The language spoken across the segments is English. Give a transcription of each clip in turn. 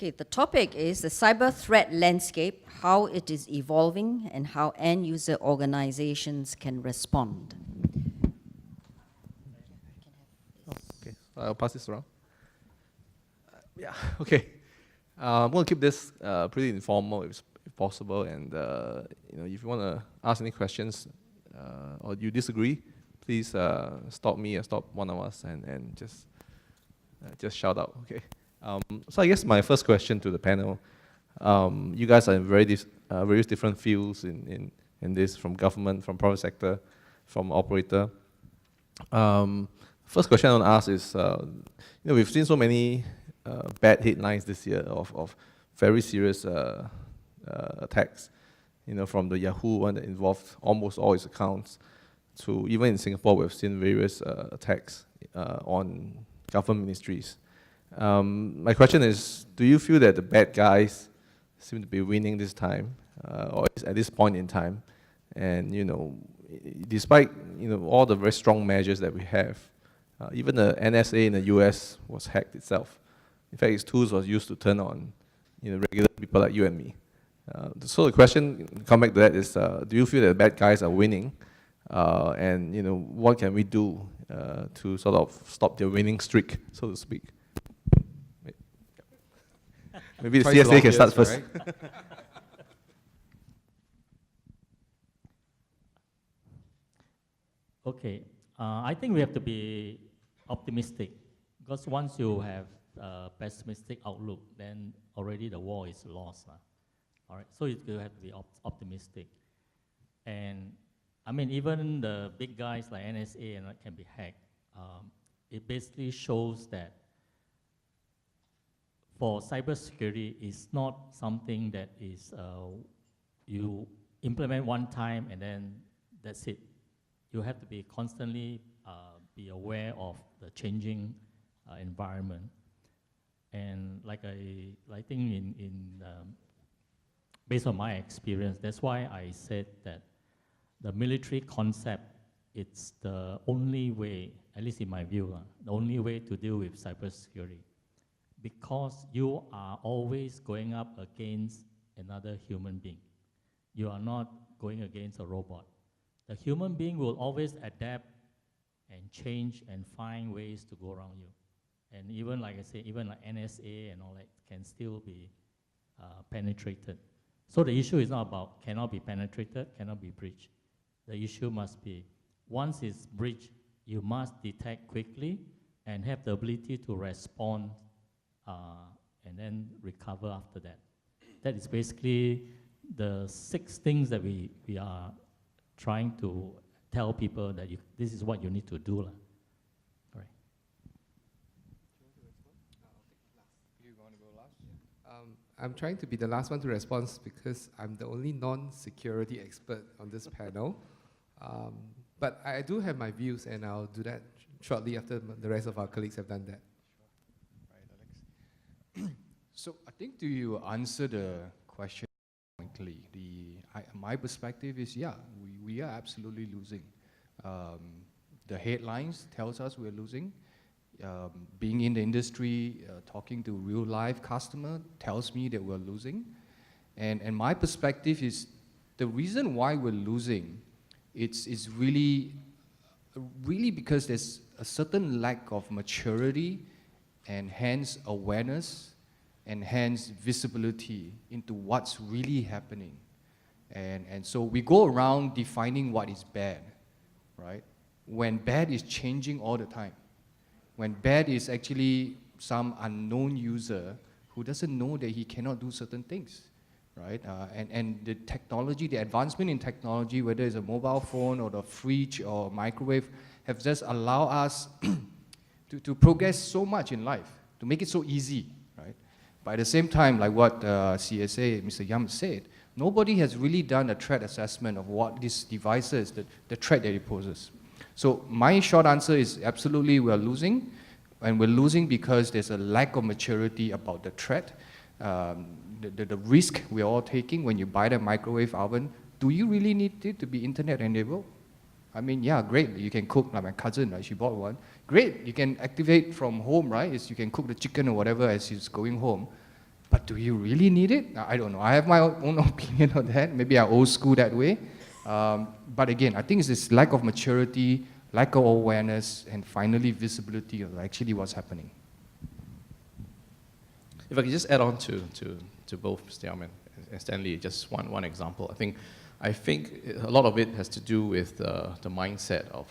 Okay, the topic is the cyber threat landscape, how it is evolving, and how end user organizations can respond. Okay, I'll pass this around. Yeah, okay. I'm going to keep this pretty informal if possible, and if you want to ask any questions or you disagree, please stop me or stop one of us and just shout out. Okay. So I guess my first question to the panel, you guys are in various different fields in this, from government, from private sector, from operator. First question I want to ask is, we've seen so many bad headlines this year of very serious attacks, from the Yahoo one that involved almost all its accounts, to even in Singapore we've seen various attacks on government ministries. My question is, do you feel that the bad guys seem to be winning this time, or at this point in time? And despite all the very strong measures that we have, even the NSA in the US was hacked itself. In fact, its tools was used to turn on regular people like you and me. So the question, come back to that, is do you feel that the bad guys are winning? And what can we do to sort of stop their winning streak, so to speak? Maybe the CSA can start first. Right? Okay, I think we have to be optimistic, because once you have a pessimistic outlook, then already the war is lost. All right, so you have to be optimistic. And I mean, even the big guys like NSA and can be hacked. It basically shows that for cybersecurity, it's not something that is you implement one time and then that's it. You have to be constantly be aware of the changing environment. And like I think based on my experience, that's why I said that the military concept, it's the only way, at least in my view, the only way to deal with cybersecurity. Because you are always going up against another human being. You are not going against a robot. The human being will always adapt and change and find ways to go around you. And even, like I say, even like NSA and all that can still be penetrated. So the issue is not about cannot be penetrated, cannot be breached. The issue must be, once it's breached, you must detect quickly and have the ability to respond and then recover after that. That is basically the 6 things that we are trying to tell people that this is what you need to do. All right. You want to go last? I'm trying to be the last one to respond because I'm the only non-security expert on this panel. But I do have my views, and I'll do that shortly after the rest of our colleagues have done that. So I think to answer the question pointedly, my perspective is, yeah, we are absolutely losing. The headlines tells us we're losing. Being in the industry, talking to real life customer tells me that we're losing. And my perspective is the reason why we're losing, it's really because there's a certain lack of maturity and hence awareness and hence visibility into what's really happening. And so we go around defining what is bad, right? When bad is changing all the time. When bad is actually some unknown user who doesn't know that he cannot do certain things, right? And the technology, the advancement in technology, whether it's a mobile phone or the fridge or microwave, have just allowed us to progress so much in life, to make it so easy, right? But at the same time, like what CSA, Mr. Yam said, nobody has really done a threat assessment of what this device is, the threat that it poses. So my short answer is absolutely we're losing, and we're losing because there's a lack of maturity about the threat. The risk we're all taking when you buy the microwave oven, do you really need it to be internet enabled? I mean, yeah, great, you can cook, like my cousin, right, she bought one. Great, you can activate from home, right? You can cook the chicken or whatever as she's going home. But do you really need it? I don't know. I have my own opinion on that. Maybe I'm old school that way. But again, I think it's this lack of maturity, lack of awareness, and finally visibility of actually what's happening. If I could just add on to both Mr. Yam and Stanley, just one example. I think a lot of it has to do with the mindset of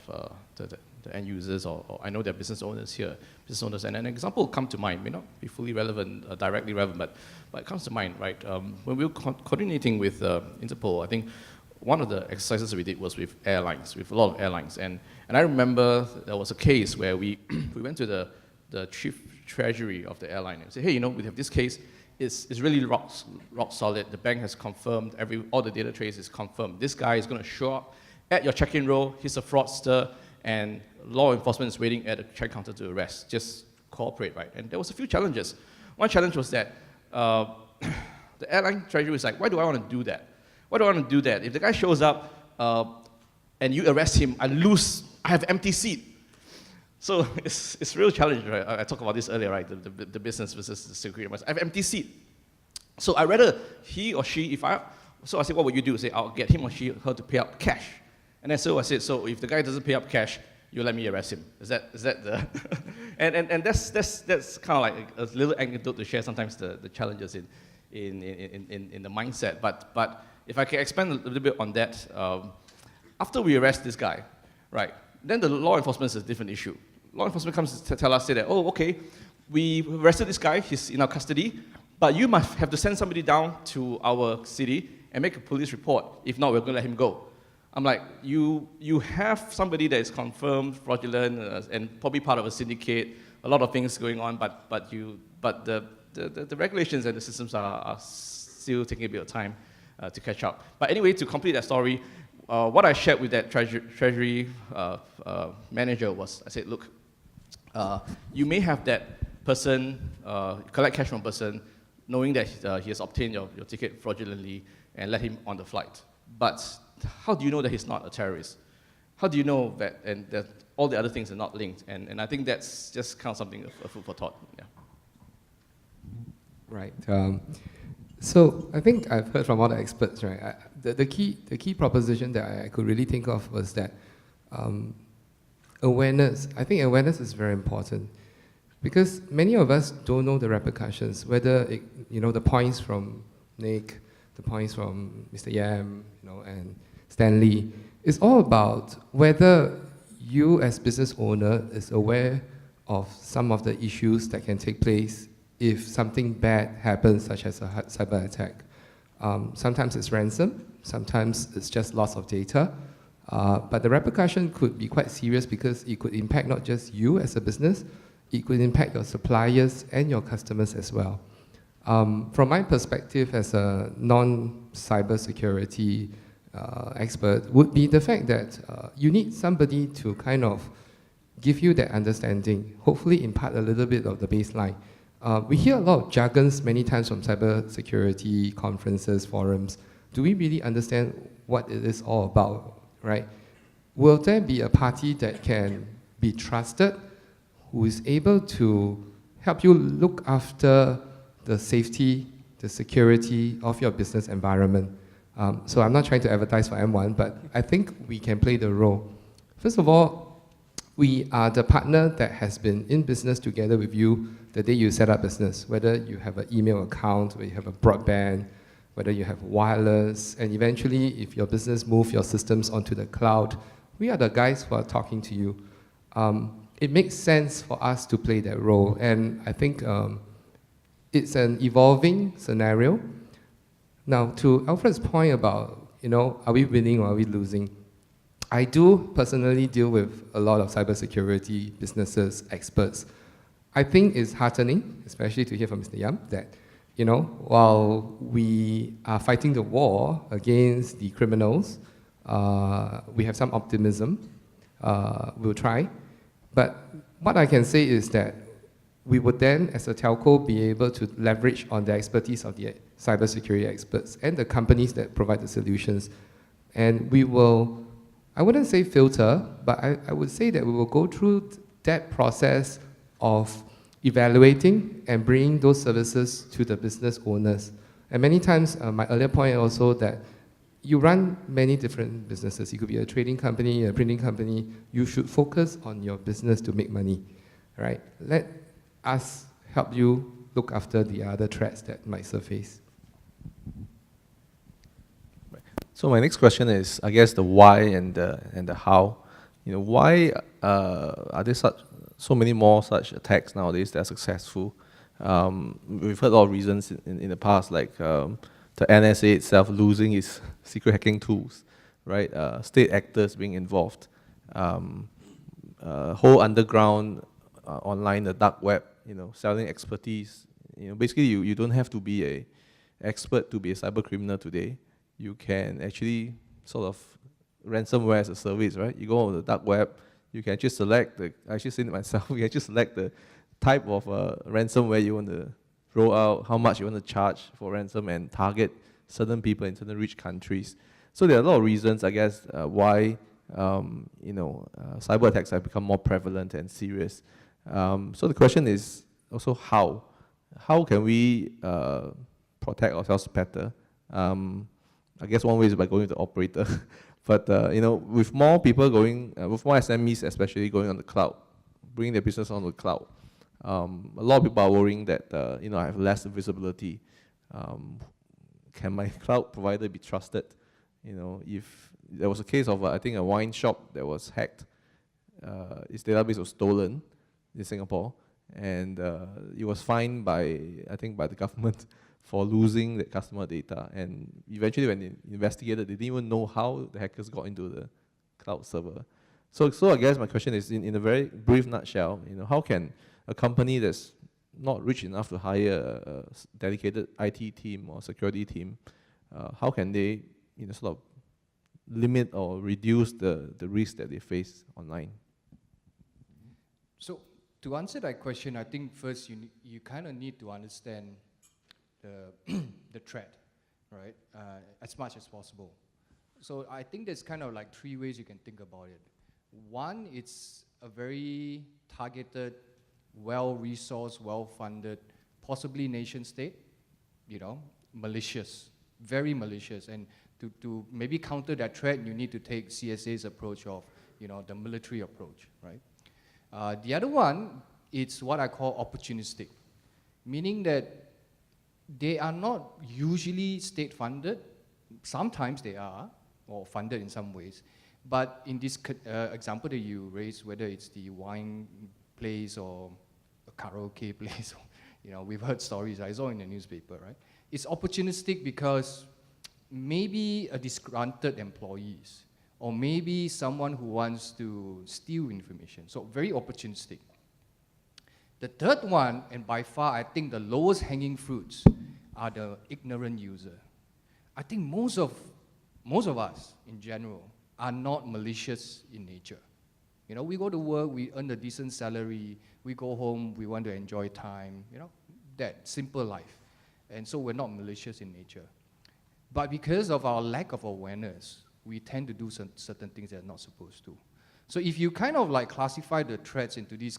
the end users, or I know there are business owners here, and an example will come to mind, may not be fully relevant, directly relevant, but it comes to mind, right? When we were coordinating with Interpol, I think one of the exercises we did was with airlines, with a lot of airlines, and I remember there was a case where we went to the chief treasury of the airline and said, hey, we have this case. It's really rock solid. The bank has confirmed, all the data trace is confirmed. This guy is going to show up at your check-in row. He's a fraudster, and law enforcement is waiting at the check counter to arrest. Just cooperate, right? And there was a few challenges. One challenge was that the airline treasury was like, why do I want to do that? Why do I want to do that? If the guy shows up and you arrest him, I have empty seat. So it's a real challenge, right? I talked about this earlier, right? The business versus the security. I have empty seat. So I rather he or she, so I said, what would you do? Say, I'll get him or her to pay up cash. And then so I said, so if the guy doesn't pay up cash, you let me arrest him. Is that the, and that's kind of like a little anecdote to share sometimes the challenges in the mindset. But if I can expand a little bit on that, after we arrest this guy, right, then the law enforcement is a different issue. Law enforcement comes to tell us, say that, oh, okay, we arrested this guy, he's in our custody, but you must have to send somebody down to our city and make a police report. If not, we're going to let him go. I'm like, you have somebody that is confirmed fraudulent and probably part of a syndicate, a lot of things going on, but the regulations and the systems are still taking a bit of time to catch up. But anyway, to complete that story, what I shared with that treasury manager was, I said, look, you may have that person collect cash from a person, knowing that he has obtained your ticket fraudulently, and let him on the flight. But how do you know that he's not a terrorist? How do you know that all the other things are not linked? And I think that's just kind of something a food for thought. Yeah. Right. So I think I've heard from all the experts, right? The key proposition that I could really think of was that awareness. I think awareness is very important because many of us don't know the repercussions, whether the points from Nick, the points from Mr. Yam, and Stanley. It's all about whether you as business owner is aware of some of the issues that can take place if something bad happens, such as a cyber attack. Sometimes it's ransom, sometimes it's just loss of data, but the repercussion could be quite serious because it could impact not just you as a business, it could impact your suppliers and your customers as well. From my perspective as a non-cybersecurity expert would be the fact that you need somebody to kind of give you that understanding, hopefully impart a little bit of the baseline. We hear a lot of jargons many times from cybersecurity conferences, forums. Do we really understand what it is all about, right? Will there be a party that can be trusted, who is able to help you look after the safety, the security of your business environment? So I'm not trying to advertise for M1, but I think we can play the role. First of all, we are the partner that has been in business together with you the day you set up business, whether you have an email account, whether you have a broadband, whether you have wireless, and eventually if your business moves your systems onto the cloud, we are the guys who are talking to you. It makes sense for us to play that role, and I think it's an evolving scenario. Now, to Alfred's point about, are we winning or are we losing? I do personally deal with a lot of cybersecurity businesses, experts. I think it's heartening, especially to hear from Mr. Yam, that while we are fighting the war against the criminals, we have some optimism. We'll try. But what I can say is that we would then, as a telco, be able to leverage on the expertise of the cybersecurity experts and the companies that provide the solutions. And we will, I wouldn't say filter, but I would say that we will go through that process of evaluating and bringing those services to the business owners. And many times, my earlier point also that you run many different businesses. You could be a trading company, a printing company. You should focus on your business to make money, right? Let us help you look after the other threats that might surface. So my next question is, I guess, the why and the how. Why are there so many more such attacks nowadays that are successful? We've heard a lot of reasons in the past, like the NSA itself losing its secret hacking tools, right? State actors being involved, whole underground online, the dark web, selling expertise. Basically, you don't have to be an expert to be a cyber criminal today. You can actually sort of ransomware as a service, right? You go on the dark web, you can just select I actually seen it myself, you can just select the type of ransomware you want to roll out, how much you want to charge for ransom, and target certain people in certain rich countries. So there are a lot of reasons, I guess, why cyber attacks have become more prevalent and serious. So the question is also how. How can we protect ourselves better? I guess one way is by going to the operator. But with more people going, with more SMEs especially going on the cloud, bringing their business on the cloud, a lot of people are worrying that I have less visibility. Can my cloud provider be trusted? If there was a case of I think a wine shop that was hacked, its database was stolen in Singapore, and it was fined by the government for losing the customer data. And eventually, when they investigated, they didn't even know how the hackers got into the cloud server. So I guess my question is, in a very brief nutshell, how can a company that's not rich enough to hire a dedicated IT team or security team, how can they sort of limit or reduce the risk that they face online? So to answer that question, I think first you kind of need to understand the threat, right? As much as possible. So I think there's kind of like three ways you can think about it. One, it's a very targeted, well-resourced, well-funded, possibly nation state, malicious, very malicious. And to maybe counter that threat, you need to take CSA's approach of, the military approach, right? The other one, it's what I call opportunistic, meaning that they are not usually state-funded. Sometimes they are, or funded in some ways. But in this example that you raised, whether it's the wine place or a karaoke place, we've heard stories, I saw in the newspaper, right? It's opportunistic because maybe a disgruntled employees, or maybe someone who wants to steal information. So very opportunistic. The third one, and by far I think the lowest hanging fruits, are the ignorant user. I think most of us in general are not malicious in nature. We go to work, we earn a decent salary, we go home, we want to enjoy time, that simple life. And so we're not malicious in nature. But because of our lack of awareness, we tend to do certain things that are not supposed to. So if you kind of like classify the threats into these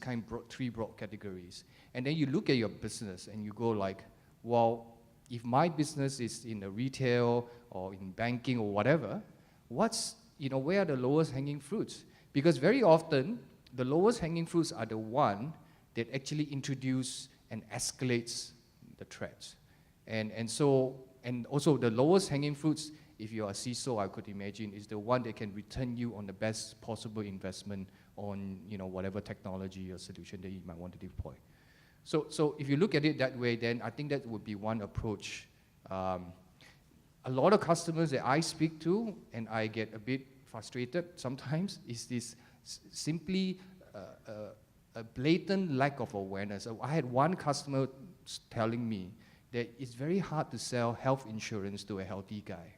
three broad categories, and then you look at your business and you go like, well, if my business is in the retail or in banking or whatever, where are the lowest hanging fruits? Because very often, the lowest hanging fruits are the one that actually introduce and escalates the threats. And also the lowest hanging fruits, if you're a CISO, I could imagine, is the one that can return you on the best possible investment on whatever technology or solution that you might want to deploy. So if you look at it that way, then I think that would be one approach. A lot of customers that I speak to, and I get a bit frustrated sometimes, is this simply a blatant lack of awareness. I had one customer telling me that it's very hard to sell health insurance to a healthy guy.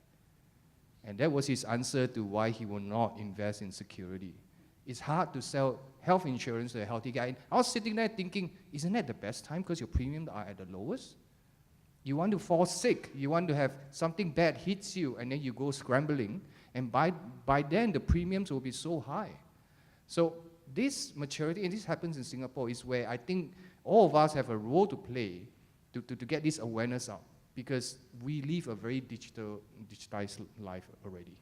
And that was his answer to why he will not invest in security. It's hard to sell health insurance to a healthy guy. And I was sitting there thinking, isn't that the best time because your premiums are at the lowest? You want to fall sick, you want to have something bad hits you, and then you go scrambling, and by then the premiums will be so high. So this maturity, and this happens in Singapore, is where I think all of us have a role to play to get this awareness out, because we live a very digitized life already.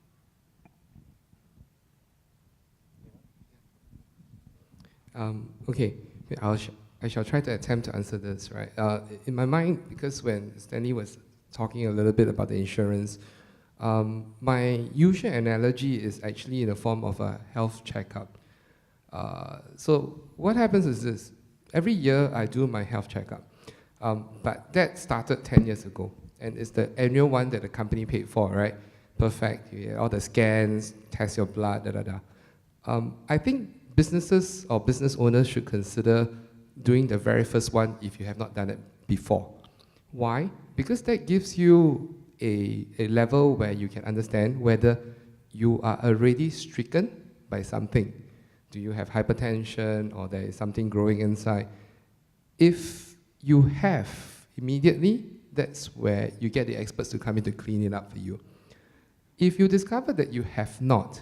Okay, I shall try to attempt to answer this, right? In my mind, because when Stanley was talking a little bit about the insurance, my usual analogy is actually in the form of a health checkup. So what happens is this: every year I do my health checkup, but that started 10 years ago, and it's the annual one that the company paid for, right? Perfect. You get all the scans, test your blood, da da da. I think businesses or business owners should consider doing the very first one if you have not done it before. Why? Because that gives you a level where you can understand whether you are already stricken by something. Do you have hypertension, or there is something growing inside? If you have immediately, that's where you get the experts to come in to clean it up for you. If you discover that you have not,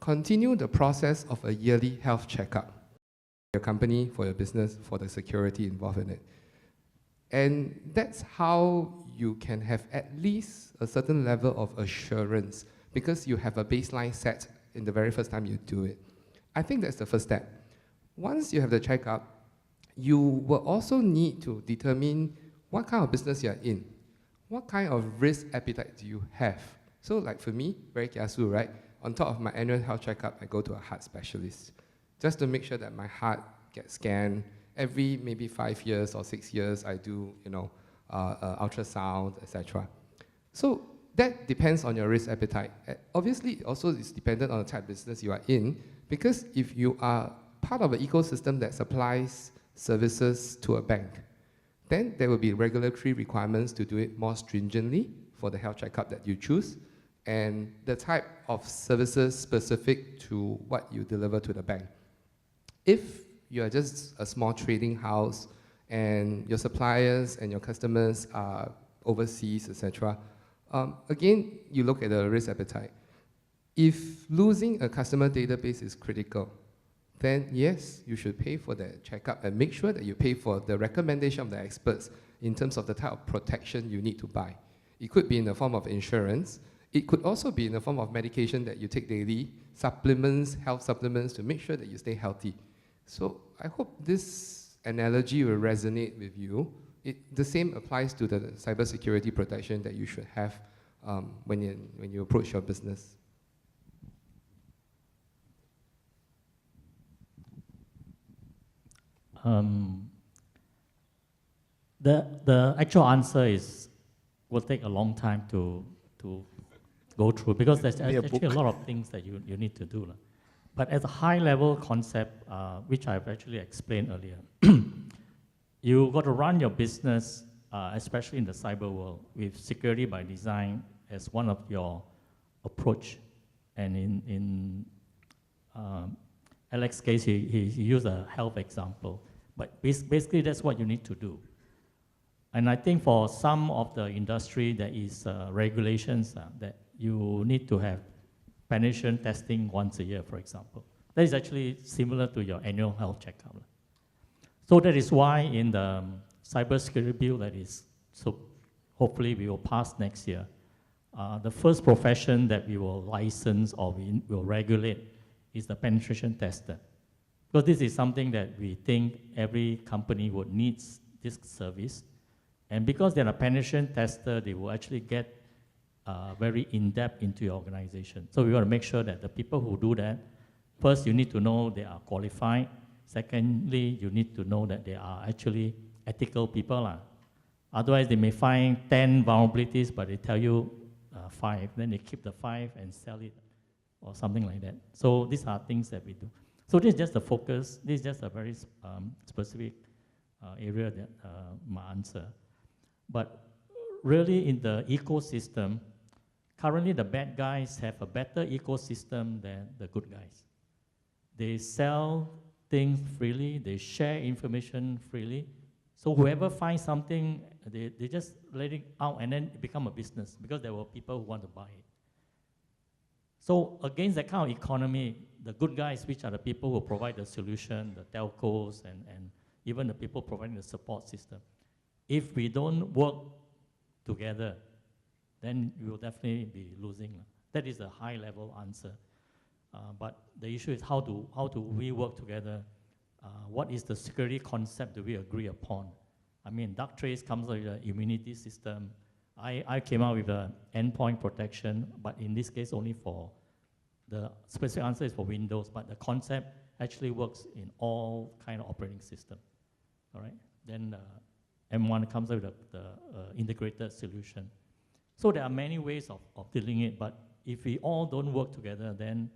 continue the process of a yearly health checkup for your company, for your business, for the security involved in it. And that's how you can have at least a certain level of assurance, because you have a baseline set in the very first time you do it. I think that's the first step. Once you have the checkup, you will also need to determine what kind of business you're in. What kind of risk appetite do you have? So like for me, very kiasu, right? On top of my annual health checkup, I go to a heart specialist just to make sure that my heart gets scanned. Every maybe 5 years or 6 years, I do, ultrasound, etc. So that depends on your risk appetite. Obviously, also it's dependent on the type of business you are in, because if you are part of an ecosystem that supplies services to a bank, then there will be regulatory requirements to do it more stringently for the health checkup that you choose, and the type of services specific to what you deliver to the bank. If you are just a small trading house and your suppliers and your customers are overseas, etc., again, you look at the risk appetite. If losing a customer database is critical, then yes, you should pay for the checkup and make sure that you pay for the recommendation of the experts in terms of the type of protection you need to buy. It could be in the form of insurance. It could also be in the form of medication that you take daily, supplements, health supplements, to make sure that you stay healthy. So I hope this analogy will resonate with you. The same applies to the cybersecurity protection that you should have when you approach your business. The actual answer will take a long time to go through, because there's actually a lot of things that you need to do. But as a high-level concept, which I've actually explained earlier, you got to run your business, especially in the cyber world, with security by design as one of your approach. And in Alex's case, he used a health example. But basically, that's what you need to do. And I think for some of the industry, there is regulations that you need to have penetration testing once a year, for example. That is actually similar to your annual health checkup. So that is why in the cybersecurity bill that is, so hopefully we will pass next year, the first profession that we will license or we will regulate is the penetration tester. Because this is something that we think every company would need this service. And because they're a penetration tester, they will actually get very in-depth into your organization. So we want to make sure that the people who do that, first you need to know they are qualified. Secondly, you need to know that they are actually ethical people. Otherwise, they may find 10 vulnerabilities, but they tell you 5. Then they keep the 5 and sell it or something like that. So these are things that we do. So this is just the focus. This is just a very specific area that my answer. But really in the ecosystem, currently the bad guys have a better ecosystem than the good guys. They sell things freely, they share information freely. So whoever finds something, they just let it out and then it become a business because there were people who want to buy it. So against that kind of economy, the good guys, which are the people who provide the solution, the telcos, and even the people providing the support system. If we don't work together, then we will definitely be losing. That is a high-level answer. But the issue is how do we work together? What is the security concept that we agree upon? I mean, Darktrace comes with an immunity system. I came out with an endpoint protection, but in this case only for the specific answer is for Windows, but the concept actually works in all kind of operating system. All right. Then M1 comes out with the integrated solution. So there are many ways of dealing it, but if we all don't work together, then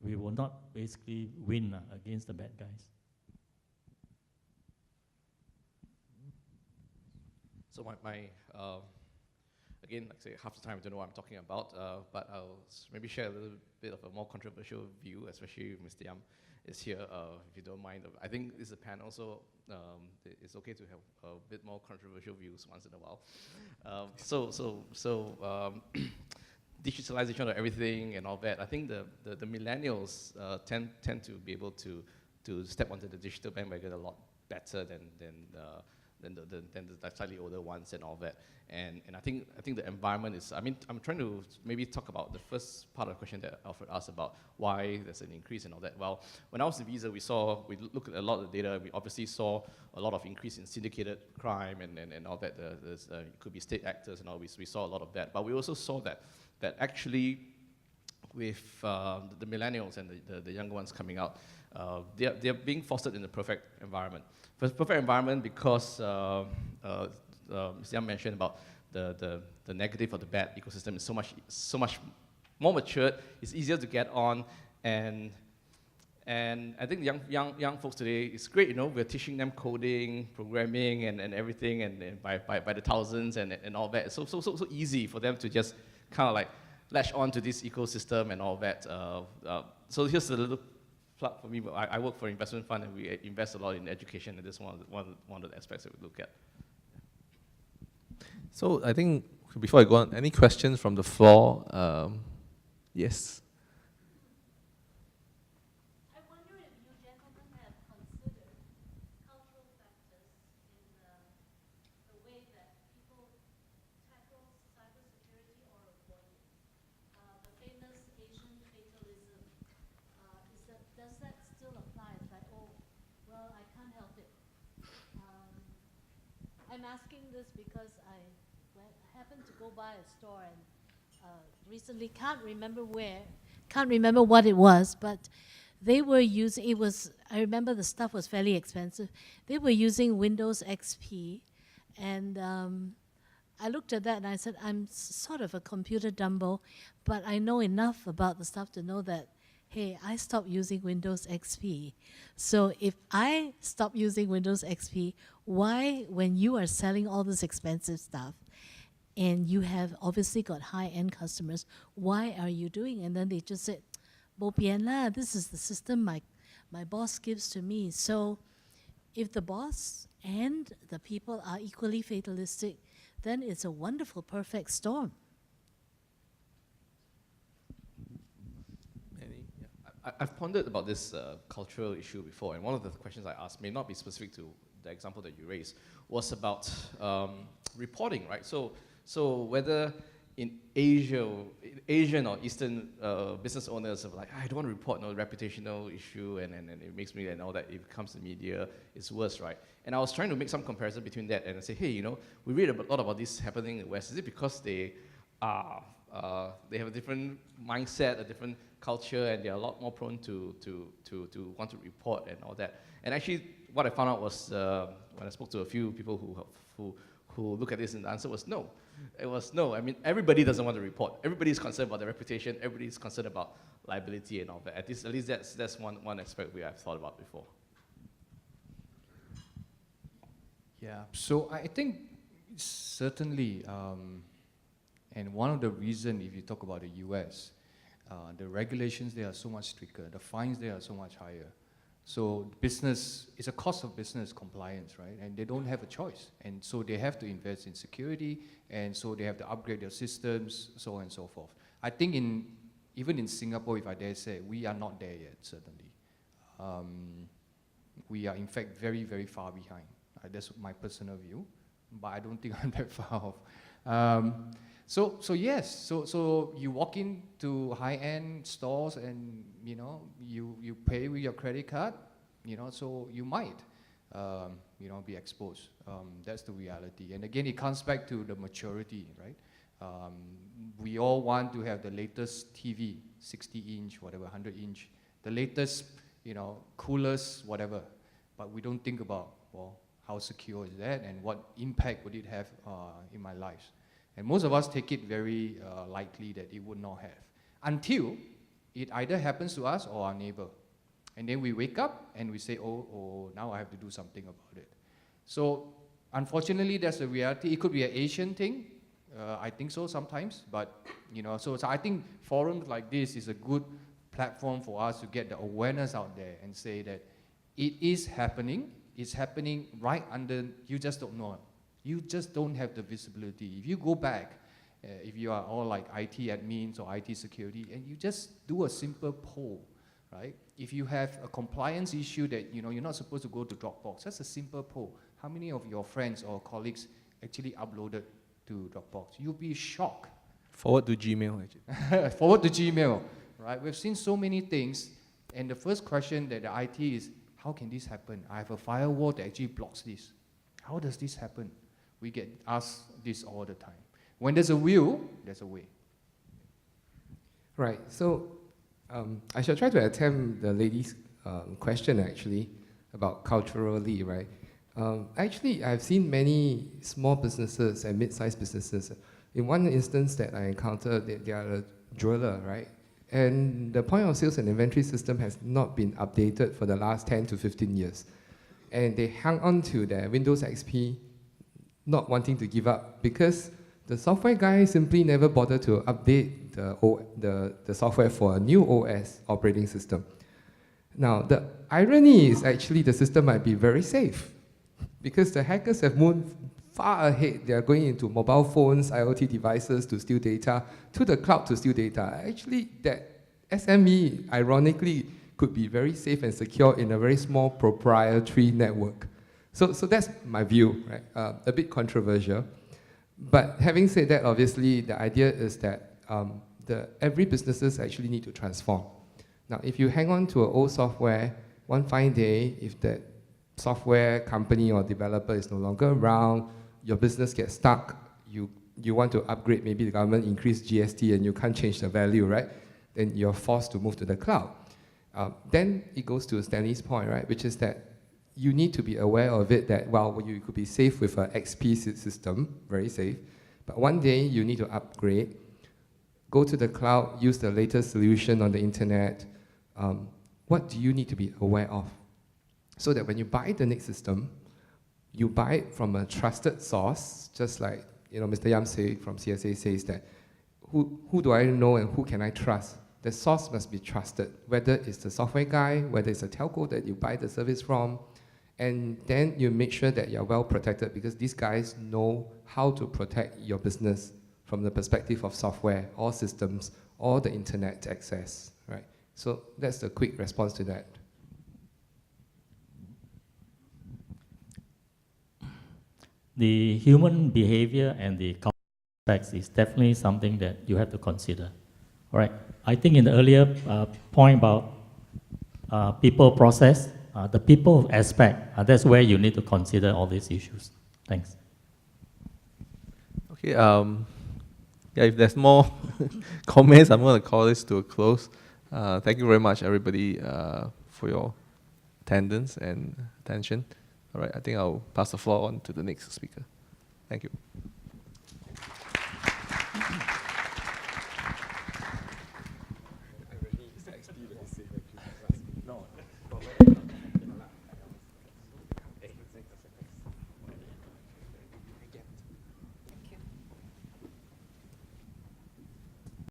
we will not basically win against the bad guys. So again, like I say, half the time I don't know what I'm talking about, but I'll maybe share a little bit of a more controversial view, especially if Mr. Yam is here, if you don't mind. I think this is a panel, so it's okay to have a bit more controversial views once in a while. Digitalization of everything and all that. I think the millennials tend to be able to step onto the digital bandwagon a lot better than the slightly older ones and all that. And I think the environment is, I mean, I'm trying to maybe talk about the first part of the question that Alfred asked about why there's an increase and all that. Well, when I was in Visa, we looked at a lot of the data. We obviously saw a lot of increase in syndicated crime and all that. It could be state actors and all. We saw a lot of that. But we also saw that actually with the millennials and the younger ones coming out, they're being fostered in the perfect environment. Perfect environment because Mr. Yam mentioned about the negative or the bad ecosystem is so much more matured. It's easier to get on, and I think young folks today, it's great. You know, we're teaching them coding, programming, and everything, and by the thousands and all that. It's so easy for them to just kind of like latch on to this ecosystem and all that. So here's a little plug for me. I work for an investment fund, and we invest a lot in education, and this is one of the aspects that we look at. So I think before I go on, any questions from the floor? Yes. I wonder if you gentlemen have considered cultural factors in the way that people tackle cybersecurity or avoid it. The famous Asian fatalism, does that still apply? It's like, oh, well, I can't help it. I'm asking this because I happened to go by a store and recently, can't remember what it was, but they were using, I remember the stuff was fairly expensive. They were using Windows XP, and I looked at that and I said, I'm sort of a computer dumbo, but I know enough about the stuff to know that, hey, I stopped using Windows XP. So if I stop using Windows XP, why, when you are selling all this expensive stuff, and you have obviously got high-end customers, why are you doing it? And then they just said, bo pian la, this is the system my boss gives to me. So if the boss and the people are equally fatalistic, then it's a wonderful, perfect storm. I've pondered about this cultural issue before, and one of the questions I asked may not be specific to the example that you raised, was about reporting, right? So whether in Asian or Eastern business owners are like, I don't want to report no reputational issue, and it makes me, and all that, if it comes to media, it's worse, right? And I was trying to make some comparison between that and say, hey, you know, we read a lot about this happening in the West. Is it because they have a different mindset, a different culture, and they're a lot more prone to want to report and all that? And actually, what I found out was when I spoke to a few people who look at this, and the answer was no. It was no. I mean, everybody doesn't want to report. Everybody's concerned about their reputation. Everybody's concerned about liability and all that. At least that's one aspect we have thought about before. Yeah, so I think certainly, and one of the reasons, if you talk about the US, the regulations there are so much stricter, the fines there are so much higher. So business, it's a cost of business compliance, right? And they don't have a choice. And so they have to invest in security, and so they have to upgrade their systems, so on and so forth. I think even in Singapore, if I dare say, we are not there yet, certainly. We are in fact very, very far behind. That's my personal view, but I don't think I'm that far off. So yes, so you walk into high-end stores and you pay with your credit card, so you might be exposed. That's the reality. And again, it comes back to the maturity, right? We all want to have the latest TV, 60-inch, whatever, 100-inch, the latest, coolest, whatever. But we don't think about, well, how secure is that and what impact would it have in my life? And most of us take it very lightly that it would not have, until it either happens to us or our neighbor. And then we wake up and we say, oh, now I have to do something about it. So unfortunately, that's the reality. It could be an Asian thing. I think so sometimes, but so I think forums like this is a good platform for us to get the awareness out there and say that it is happening. It's happening right under, you just don't know. You just don't have the visibility. If you go back, if you are all like IT admins or IT security, and you just do a simple poll, right? If you have a compliance issue that you're not supposed to go to Dropbox, that's a simple poll. How many of your friends or colleagues actually uploaded to Dropbox? You'll be shocked. Forward to Gmail, actually. Forward to Gmail, right? We've seen so many things, and the first question that the IT is, how can this happen? I have a firewall that actually blocks this. How does this happen? We get asked this all the time. When there's a will, there's a way. Right, so I shall try to attempt the lady's question actually about culturally, right? Actually, I've seen many small businesses and mid-sized businesses. In one instance that I encountered, they are a jeweler, right? And the point of sales and inventory system has not been updated for the last 10 to 15 years. And they hung on to their Windows XP, not wanting to give up, because the software guy simply never bothered to update the software for a new OS operating system. Now, the irony is actually the system might be very safe, because the hackers have moved far ahead. They are going into mobile phones, IoT devices to steal data, to the cloud to steal data. Actually, that SME, ironically, could be very safe and secure in a very small proprietary network. So that's my view, right? A bit controversial. But having said that, obviously, the idea is that every businesses actually need to transform. Now, if you hang on to an old software, one fine day, if that software company or developer is no longer around, your business gets stuck, you want to upgrade, maybe the government increased GST and you can't change the value, right? Then you're forced to move to the cloud. Then it goes to Stanley's point, right? Which is that you need to be aware of it that, well, you could be safe with an XP system, very safe, but one day you need to upgrade, go to the cloud, use the latest solution on the internet. What do you need to be aware of? So that when you buy the next system, you buy it from a trusted source, just like Mr. Yam from CSA says that, who do I know and who can I trust? The source must be trusted, whether it's the software guy, whether it's a telco that you buy the service from, and then you make sure that you're well protected, because these guys know how to protect your business from the perspective of software or systems or the internet access, right? So that's the quick response to that. The human behavior and the cultural aspects is definitely something that you have to consider. All right. I think in the earlier point about people process, the people aspect, that's where you need to consider all these issues. Thanks. Okay, if there's more comments, I'm going to call this to a close. Thank you very much, everybody, for your attendance and attention. All right, I think I'll pass the floor on to the next speaker. Thank you.